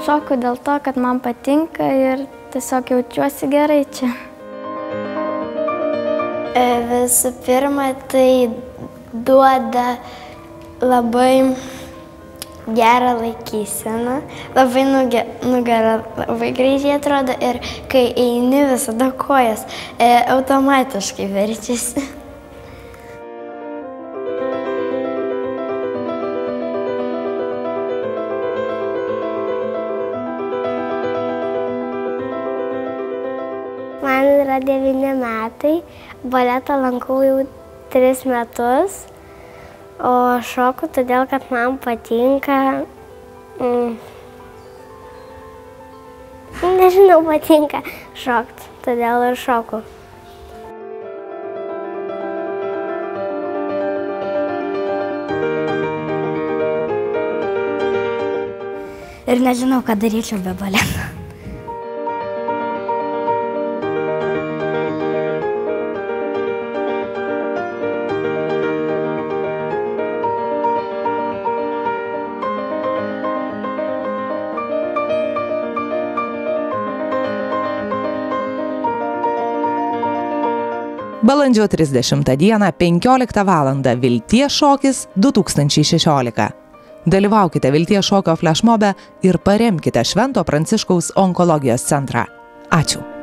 šoku dėl to, kad man patinka ir tiesiog jaučiuosi gerai čia. Visų pirma, tai duoda labai gerą laikyseną, labai nugara labai gražiai atrodo ir kai eini visada kojas automatiškai verčiasi. Man yra 9 metai, baletą lankau jau 3 metus. O šoku todėl, kad man patinka, nežinau, patinka šokti, todėl ir šoku. Ir nežinau, ką daryčiau be baleto. Balandžio 30 dieną 15 val. Vilties šokis 2016. Dalyvaukite Vilties šokio flešmobe ir paremkite Švento Pranciškaus onkologijos centrą. Ačiū.